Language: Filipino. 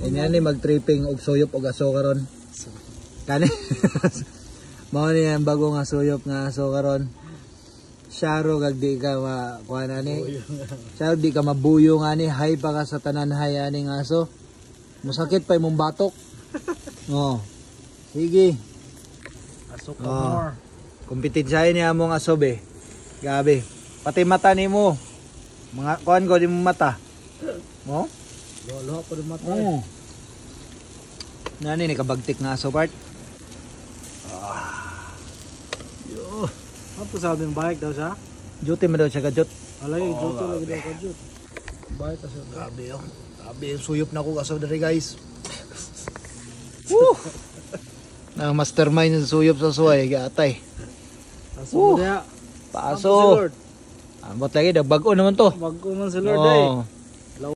Ina ni mag-tripping og suyop og aso karon. Kani mao ni ang bagong asuyop nga aso karon. Syaro kag di ka kuan ani. Syaro di ka mabuyo nga ni, hay pa ka sa tanan hay ani nga aso. Musakit pa imong batok. Oh. Sige. Aso ka more. Kompetensyahin niya among aso be. Gabi. Pati mata nimo. Mga kuan ko di mo mata. Oh? Lolo ko di mata. Oh. Nani ni kabagtik nga aso part? Yo. Ano sabi ng bike daw siya? Duty mo daw siya ka-jut. Alay, duty lagi daw ka-jut. Bike kasi. Grabe oh. Grabe yung suyop na ko aso dari guys. Woo! Ang mastermind ng suyop sa suway, gatay. Aso mo diya. Paaso. Ambot lagi, bago naman to. Bago man si Lord eh.